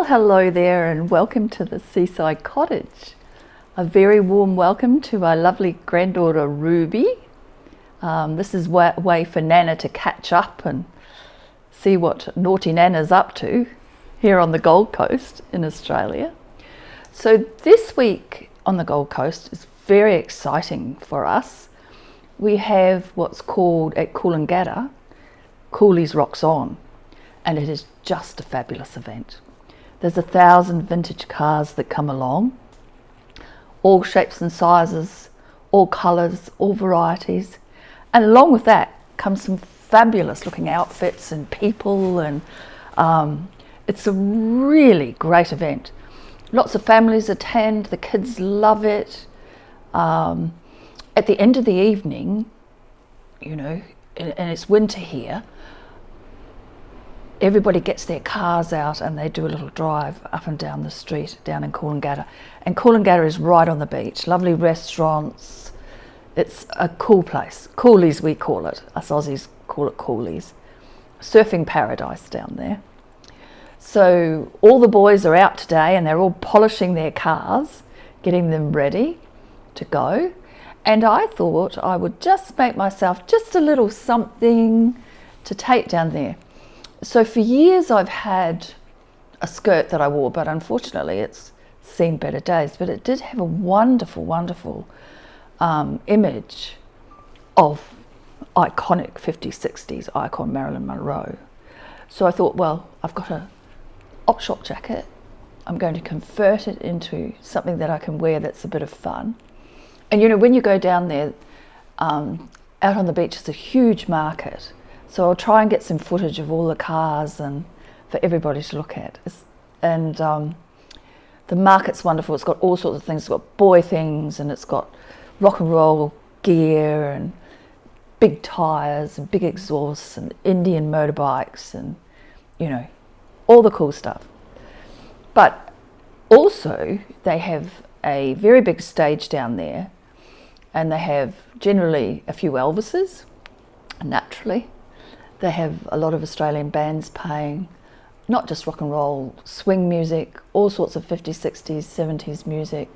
Well, hello there and welcome to the Seaside Cottage. A very warm welcome to my lovely granddaughter Ruby. This is a way for Nana to catch up and see what naughty Nana's up to here on the Gold Coast in Australia. So this week on the Gold Coast is very exciting for us. We have what's called at Coolangatta, Cooly Rocks On, and it is just a fabulous event. There's 1,000 vintage cars that come along, all shapes and sizes, all colours, all varieties, and along with that comes some fabulous looking outfits and people, and it's a really great event. Lots of families attend, the kids love it. At the end of the evening, you know, and it's winter here, everybody gets their cars out and they do a little drive up and down the street down in Coolangatta. And Coolangatta is right on the beach, lovely restaurants. It's a cool place. Coolies we call it, us Aussies call it Coolies. Surfing paradise down there. So all the boys are out today and they're all polishing their cars, getting them ready to go. And I thought I would just make myself just a little something to take down there. So for years I've had a skirt that I wore, but unfortunately it's seen better days. But it did have a wonderful, wonderful image of iconic 50s, 60s icon Marilyn Monroe. So I thought, well, I've got a op shop jacket. I'm going to convert it into something that I can wear that's a bit of fun. And you know, when you go down there, out on the beach, it's a huge market. So I'll try and get some footage of all the cars and for everybody to look at. The market's wonderful. It's got all sorts of things. It's got boy things and it's got rock and roll gear and big tyres and big exhausts and Indian motorbikes and, you know, all the cool stuff. But also they have a very big stage down there and they have generally a few Elvises, naturally. They have a lot of Australian bands playing, not just rock and roll, swing music, all sorts of 50s, 60s, 70s music.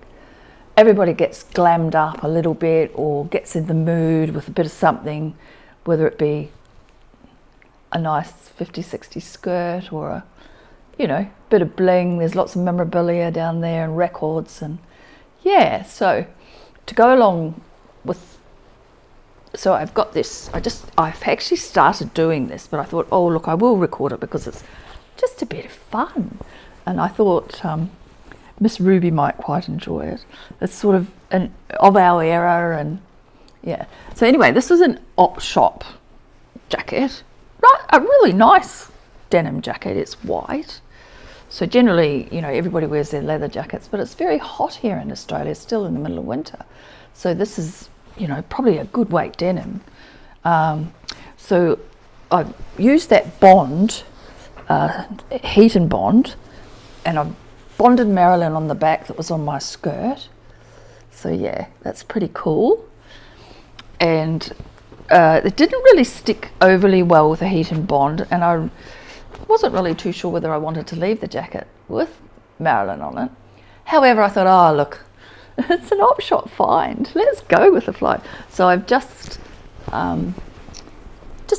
Everybody gets glammed up a little bit or gets in the mood with a bit of something, whether it be a nice 50s, 60s skirt or a, you know, bit of bling. There's lots of memorabilia down there and records and yeah, so to go along with, so I've got this, I've actually started doing this, but I thought, oh look, I will record it because it's just a bit of fun. And I thought Miss Ruby might quite enjoy it. It's sort of of our era and yeah. So anyway, this is an op shop jacket, right? A really nice denim jacket. It's white. So generally, you know, everybody wears their leather jackets, but it's very hot here in Australia, still in the middle of winter. So this is, you know, probably a good weight denim. So I've used that bond, heat and bond, and I've bonded Marilyn on the back that was on my skirt. So yeah, that's pretty cool. And it didn't really stick overly well with the heat and bond, and I wasn't really too sure whether I wanted to leave the jacket with Marilyn on it. However, I thought, oh look, it's an op shop find. Let's go with the flow. So I've just done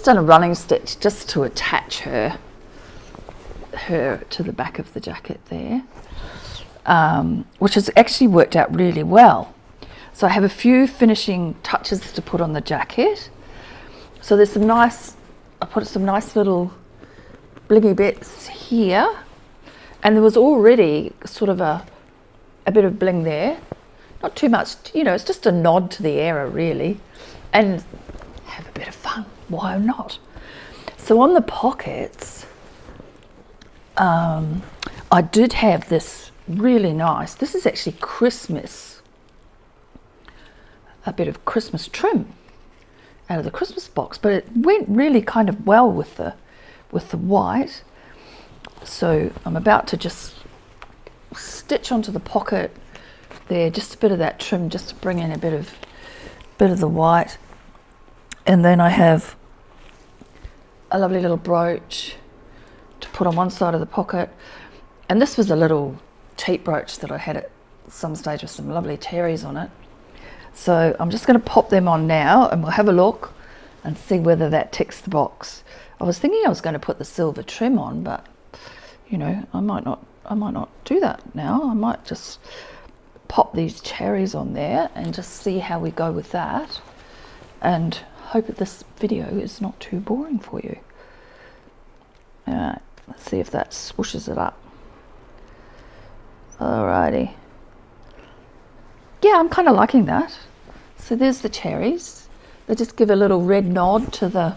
a running stitch just to attach her to the back of the jacket there, which has actually worked out really well. So I have a few finishing touches to put on the jacket. So there's some nice, I put some nice little blingy bits here, and there was already sort of a bit of bling there. Not too much, you know, it's just a nod to the era really, and have a bit of fun, why not? So on the pockets, I did have this really nice, this is actually Christmas, a bit of Christmas trim out of the Christmas box, but it went really kind of well with the white. So I'm about to just stitch onto the pocket there, just a bit of that trim, just to bring in a bit of the white. And then I have a lovely little brooch to put on one side of the pocket. And this was a little cheap brooch that I had at some stage with some lovely cherries on it. So I'm just going to pop them on now, and we'll have a look and see whether that ticks the box. I was thinking I was going to put the silver trim on, but you know, I might not do that now. I might just pop these cherries on there and just see how we go with that, and hope that this video is not too boring for you. Alright, let's see if that swooshes it up. Alrighty. Yeah, I'm kind of liking that. So there's the cherries. They just give a little red nod to the,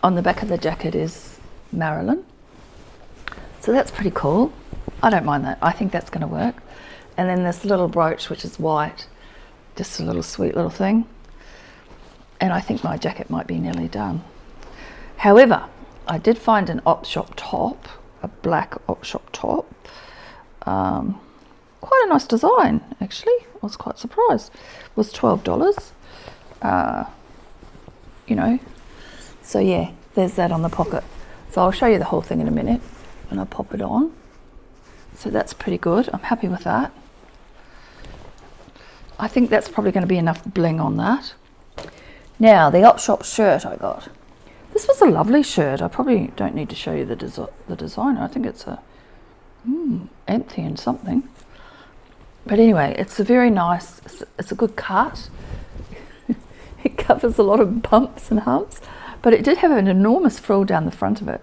on the back of the jacket is Marilyn. So that's pretty cool. I don't mind that. I think that's going to work. And then this little brooch, which is white, just a little sweet little thing. And I think my jacket might be nearly done. However, I did find an op shop top, a black op shop top. Quite a nice design, actually. I was quite surprised. It was $12. You know, so yeah, there's that on the pocket. So I'll show you the whole thing in a minute when I pop it on. So that's pretty good. I'm happy with that. I think that's probably going to be enough bling on that. Now, the op shop shirt I got. This was a lovely shirt. I probably don't need to show you the designer. I think it's a Anthe and something. But anyway, it's a very nice, it's a good cut. It covers a lot of bumps and humps, but it did have an enormous frill down the front of it,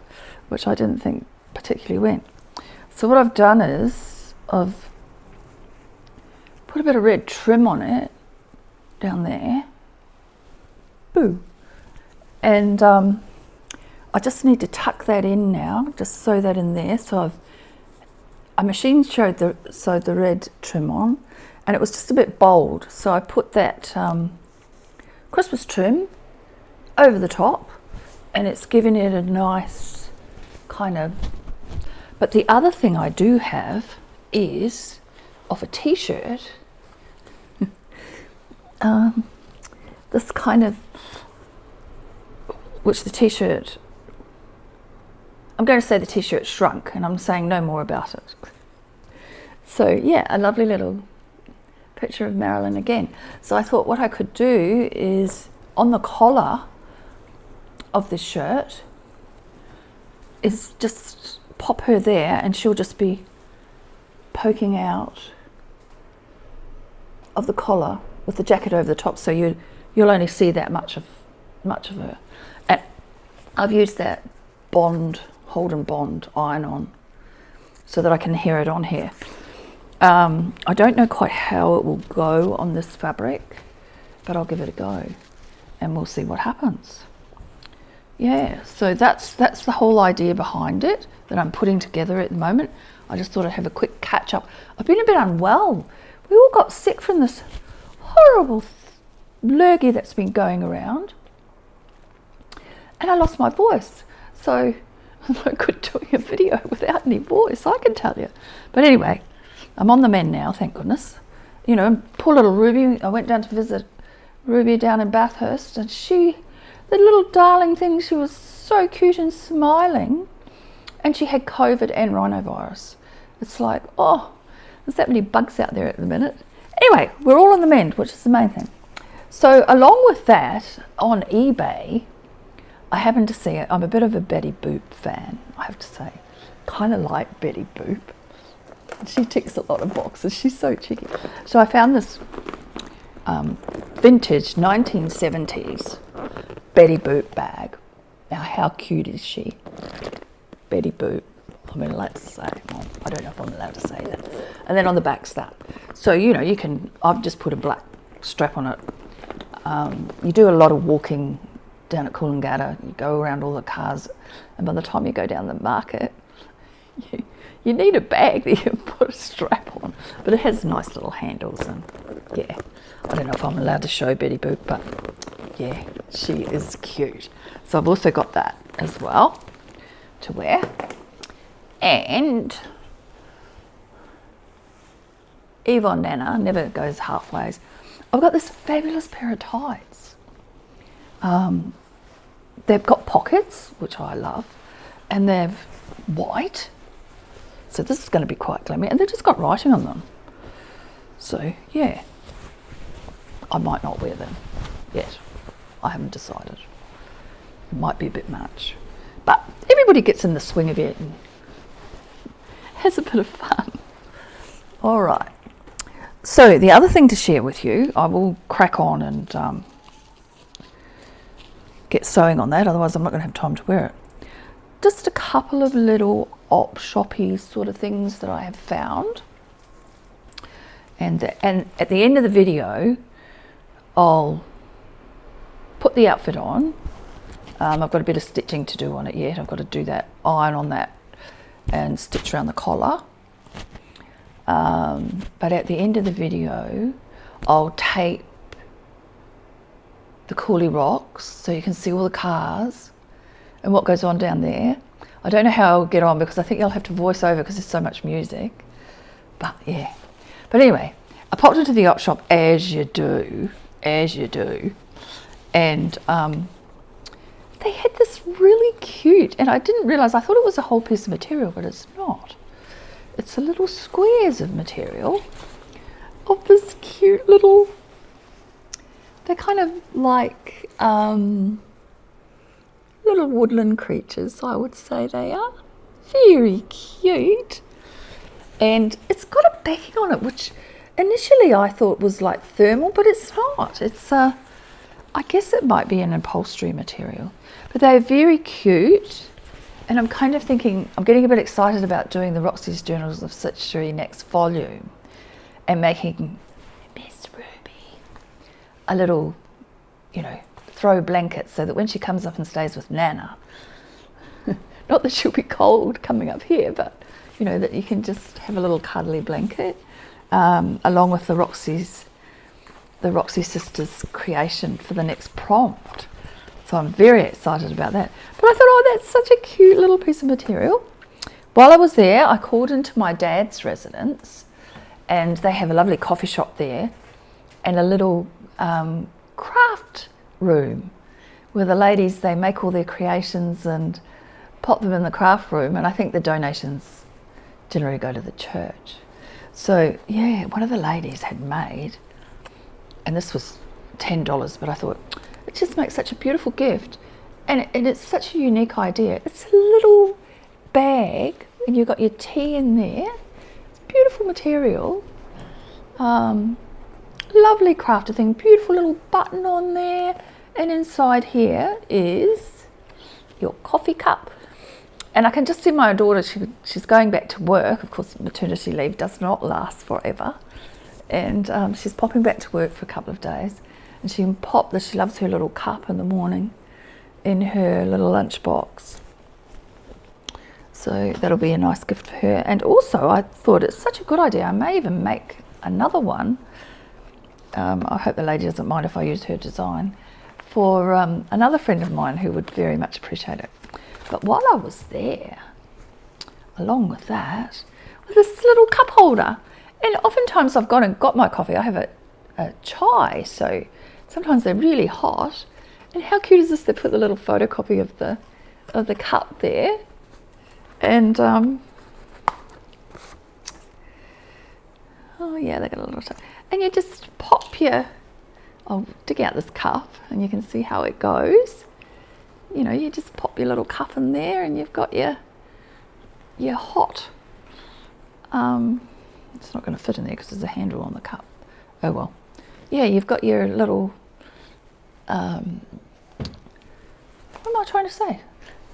which I didn't think particularly went. So what I've done is I've put a bit of red trim on it down there. Boo. And I just need to tuck that in now, just sew that in there. So I machine sewed the red trim on, and it was just a bit bold. So I put that Christmas trim over the top, and it's giving it a nice kind of. But the other thing I do have is of a t-shirt. This kind of, which the t-shirt, I'm going to say the t-shirt shrunk, and I'm saying no more about it. So yeah, a lovely little picture of Marilyn again. So I thought what I could do is on the collar of this shirt is just pop her there, and she'll just be poking out of the collar with the jacket over the top, so you'll only see that much of her. And I've used that Holden Bond iron-on so that I can hear it on here. I don't know quite how it will go on this fabric, but I'll give it a go and we'll see what happens. Yeah, so that's the whole idea behind it that I'm putting together at the moment. I just thought I'd have a quick catch up. I've been a bit unwell. We all got sick from this horrible lurgy that's been going around, and I lost my voice. So I'm no good doing a video without any voice, I can tell you. But anyway, I'm on the mend now, thank goodness. You know, poor little Ruby, I went down to visit Ruby down in Bathurst, and the little darling thing, she was so cute and smiling, and she had COVID and rhinovirus. It's like, oh, there's that many bugs out there at the minute. Anyway, we're all on the mend, which is the main thing. So along with that, on eBay, I happened to see it. I'm a bit of a Betty Boop fan, I have to say. Kind of like Betty Boop. She ticks a lot of boxes. She's so cheeky. So I found this vintage 1970s Betty Boop bag. Now, how cute is she? Betty Boop. I'm allowed to say. Well, I don't know if I'm allowed to say that. And then on the back's that. So, you know, I've just put a black strap on it. You do a lot of walking down at Coolangatta. You go around all the cars, and by the time you go down the market, you need a bag that you can put a strap on. But it has nice little handles, and yeah, I don't know if I'm allowed to show Betty Boop, but yeah, she is cute. So I've also got that as well to wear. And Yvonne Nana never goes halfways. I've got this fabulous pair of tights. They've got pockets, which I love, and they're white. So this is going to be quite glammy, and they've just got writing on them. So yeah, I might not wear them yet. I haven't decided. It might be a bit much, but everybody gets in the swing of it and has a bit of fun. All right. So the other thing to share with you, I will crack on and get sewing on that, otherwise I'm not going to have time to wear it. Just a couple of little op shoppy sort of things that I have found, and at the end of the video I'll put the outfit on. I've got a bit of stitching to do on it yet. I've got to do that, iron on that and stitch around the collar. But at the end of the video I'll tape the Cooly Rocks so you can see all the cars and what goes on down there. I don't know how I'll get on because I think you'll have to voice over because there's so much music, but yeah. But anyway, I popped into the op shop as you do, and they had this really cute, and I didn't realise, I thought it was a whole piece of material, but it's not. It's a little squares of material of this cute little, they're kind of like little woodland creatures, I would say they are. Very cute. And it's got a backing on it, which initially I thought was like thermal, but it's not. It's I guess it might be an upholstery material, but they're very cute. And I'm kind of thinking, I'm getting a bit excited about doing the Roxy's Journals of Stitchery next volume and making Miss Ruby a little, you know, throw blanket so that when she comes up and stays with Nana, not that she'll be cold coming up here, but you know, that you can just have a little cuddly blanket, along with the Roxy Sisters creation for the next prompt. So I'm very excited about that. But I thought, oh, that's such a cute little piece of material. While I was there, I called into my dad's residence, and they have a lovely coffee shop there and a little craft room where the ladies, they make all their creations and pop them in the craft room, and I think the donations generally go to the church. So yeah, one of the ladies had made, and this was $10, but I thought it just makes such a beautiful gift, and it's such a unique idea. It's a little bag and you've got your tea in there. It's beautiful material, lovely crafted thing, beautiful little button on there, and inside here is your coffee cup. And I can just see my daughter, she's going back to work. Of course, maternity leave does not last forever. And she's popping back to work for a couple of days. And she can pop this, she loves her little cup in the morning in her little lunchbox. So that'll be a nice gift for her. And also, I thought it's such a good idea. I may even make another one. I hope the lady doesn't mind if I use her design for another friend of mine who would very much appreciate it. But while I was there, along with that, was this little cup holder. And oftentimes I've gone and got my coffee. I have a chai, so sometimes they're really hot. And how cute is this? They put the little photocopy of the cup there. And oh yeah, they got a little. And you just pop your. I'll dig out this cup, and you can see how it goes. You know, you just pop your little cup in there, and you've got your hot. It's not going to fit in there because there's a handle on the cup. Oh well. Yeah, you've got your little. What am I trying to say?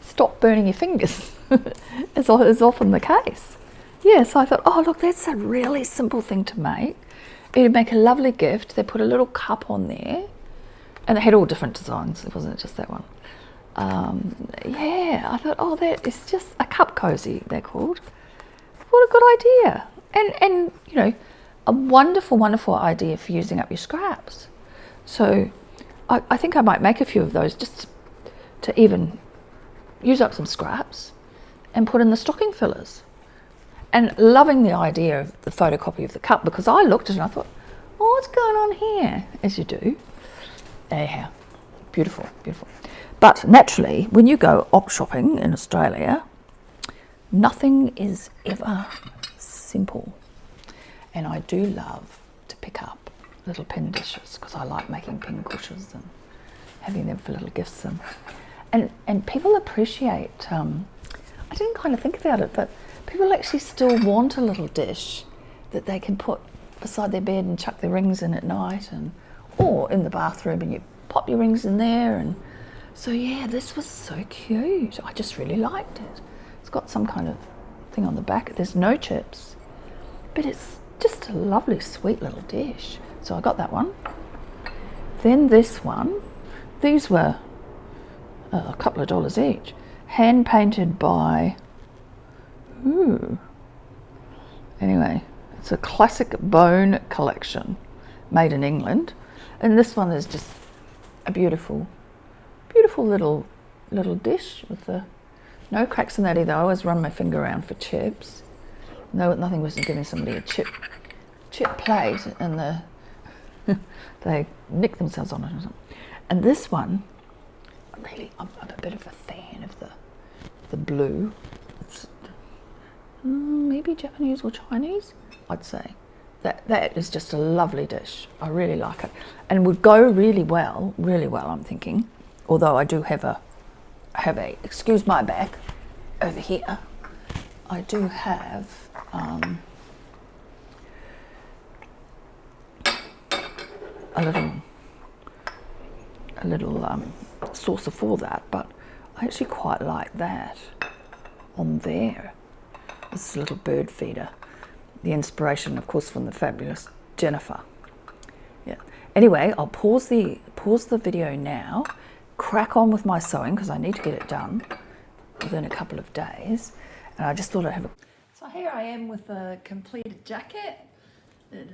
Stop burning your fingers. is often the case. Yeah, so I thought, oh look, that's a really simple thing to make. It'd make a lovely gift. They put a little cup on there, and they had all different designs. It wasn't just that one. Yeah, I thought, oh, that is just a cup cozy, they're called. What a good idea. And you know, a wonderful, wonderful idea for using up your scraps. So I think I might make a few of those just to even use up some scraps and put in the stocking fillers. And loving the idea of the photocopy of the cup, because I looked at it and I thought, oh, what's going on here? As you do. Anyhow, beautiful, beautiful. But naturally, when you go op shopping in Australia, Nothing is ever simple. And I do love to pick up little pin dishes because I like making pin cushions and having them for little gifts. And people appreciate, I didn't kind of think about it, but people actually still want a little dish that they can put beside their bed and chuck their rings in at night, or in the bathroom and you pop your rings in there. And so yeah, this was so cute. I just really liked it. It's got some kind of thing on the back. There's no chips, but it's just a lovely, sweet little dish. So I got that one. Then this one, these were a couple of dollars each. Hand painted by, anyway, it's a classic bone collection made in England. And this one is just a beautiful, beautiful little dish with no cracks in that either. I always run my finger around for chips. No, nothing worse than giving somebody a chip plate and they nick themselves on it or something. And this one, I'm a bit of a fan of the blue. It's maybe Japanese or Chinese, I'd say. That is just a lovely dish. I really like it, and would go really well. I'm thinking, although I do have a excuse my back over here. I do have a little saucer for that, but I actually quite like that on there. This is a little bird feeder. The inspiration, of course, from the fabulous Jennifer. Yeah. Anyway, I'll pause the video now, crack on with my sewing because I need to get it done within a couple of days. And I just thought I'd have a... So here I am with a completed jacket. It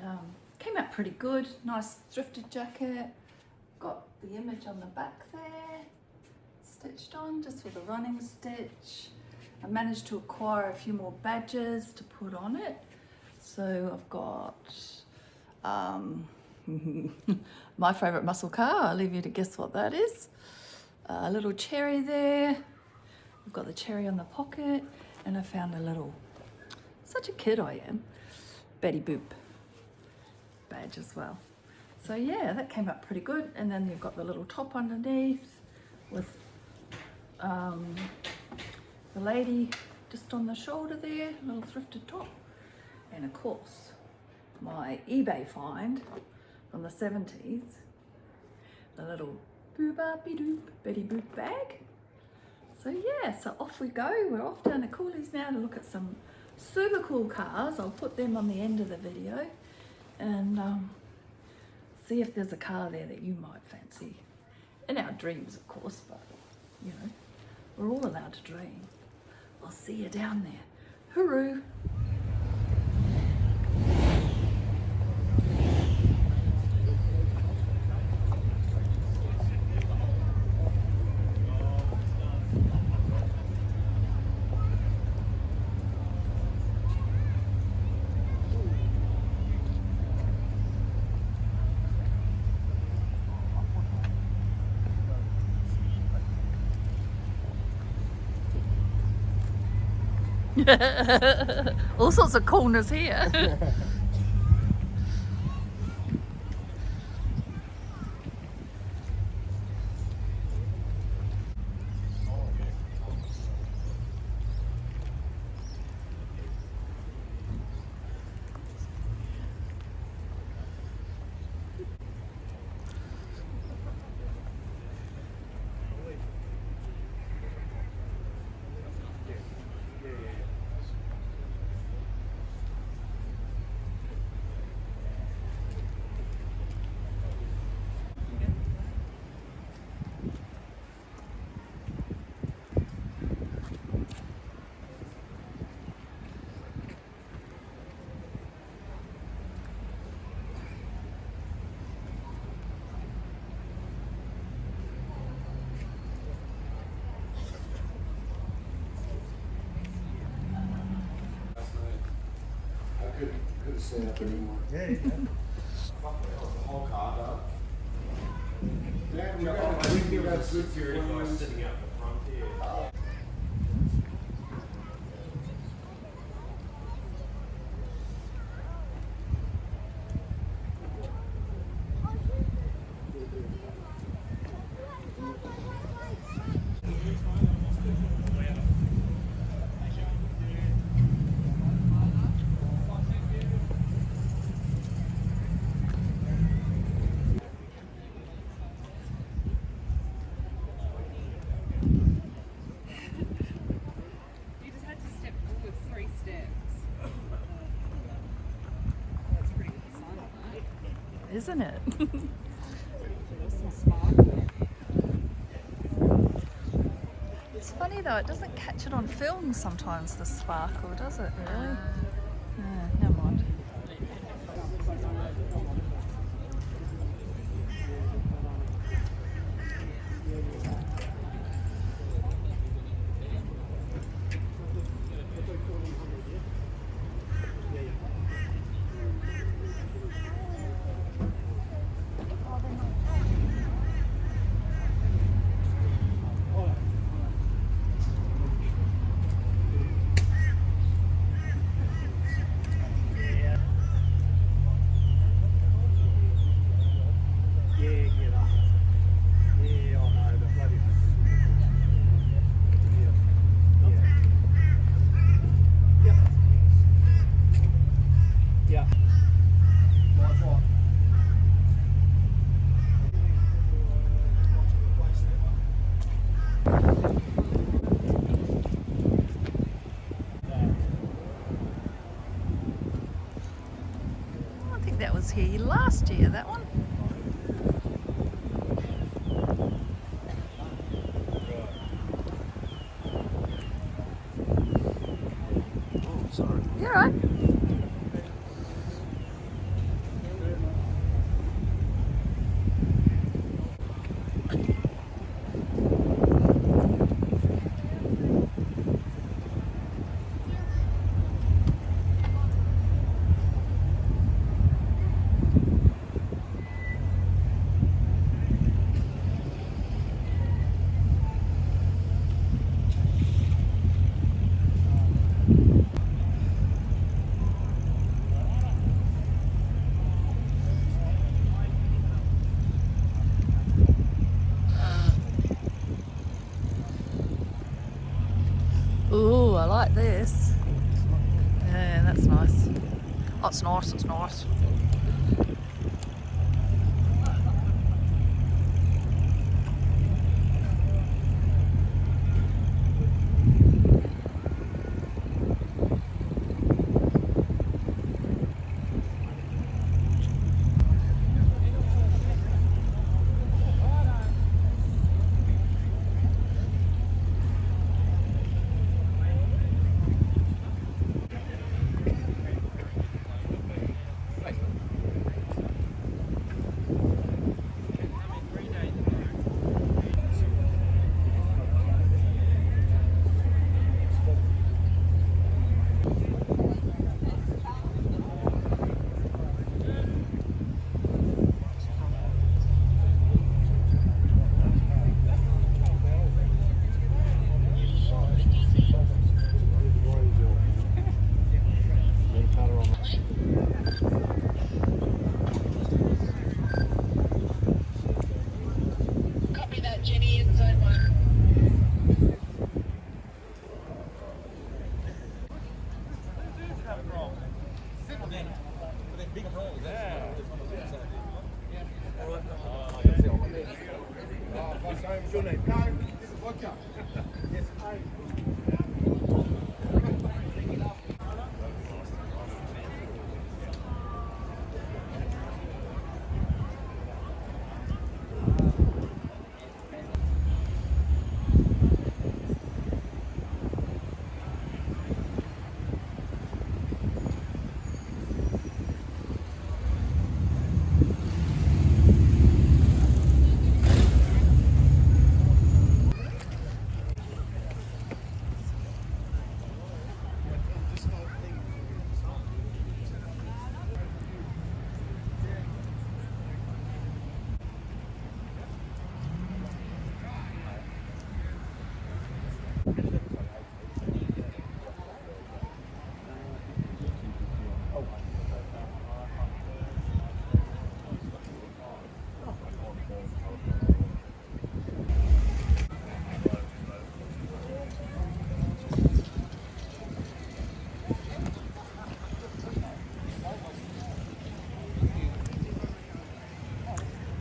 came out pretty good. Nice thrifted jacket. Got the image on the back there, stitched on just with a running stitch. I managed to acquire a few more badges to put on it. So I've got my favourite muscle car. I'll leave you to guess what that is. A little cherry there. I've got the cherry on the pocket, and I found a little, such a kid I am, Betty Boop badge as well. So yeah, that came up pretty good. And then you've got the little top underneath with the lady just on the shoulder there, a little thrifted top. And of course, my eBay find from the 70s, the little boo-ba-be-doop Betty Boop bag. So yeah, so off we go. We're off down to Cooly's now to look at some super cool cars. I'll put them on the end of the video and see if there's a car there that you might fancy. In our dreams, of course, but you know, we're all allowed to dream. I'll see you down there. Hooroo! All sorts of corners here. Couldn't stay up anymore. Yeah, yeah. The whole car done. Yeah, I think we got security guys sitting out the front here. isn't it? It's funny though, it doesn't catch it on film sometimes, the sparkle, does it really? Yeah, never mind. I think that was here last year, that one. Oh, sorry. You're right. Ooh, I like this. Yeah, that's nice. Oh, it's nice, it's nice.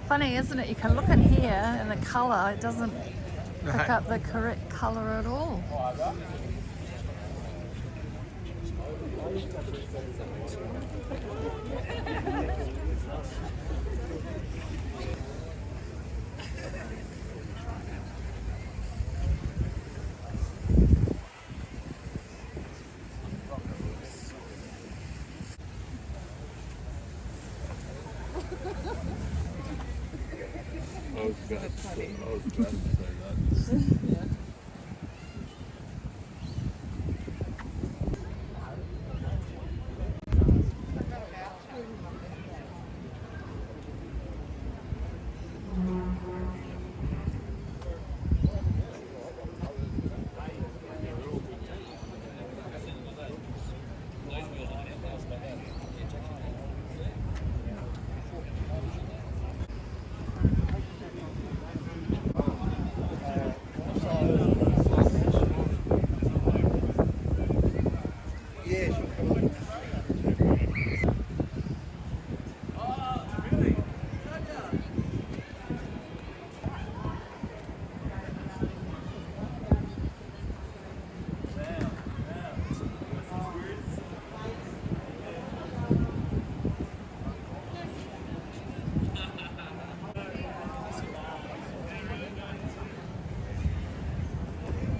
Funny, isn't it? You can look in here and the colour, it doesn't pick up the correct colour at all.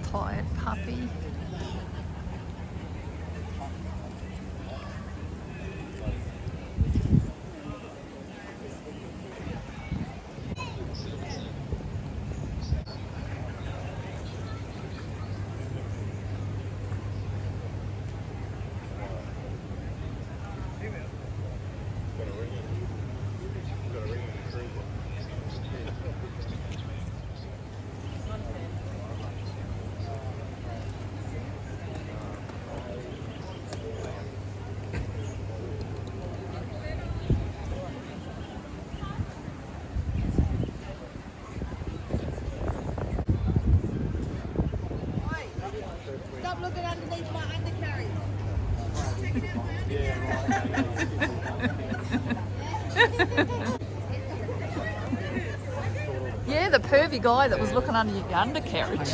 Tired puppy. Stop looking underneath my undercarriage. Yeah, the pervy guy that was looking under your undercarriage.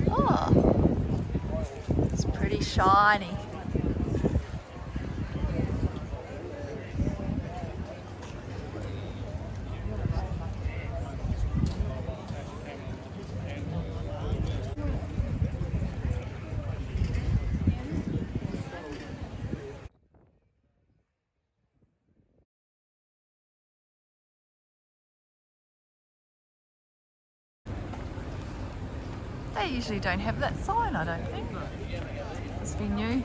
Oh, it's pretty shiny. They usually don't have that sign, I don't think. Must be new.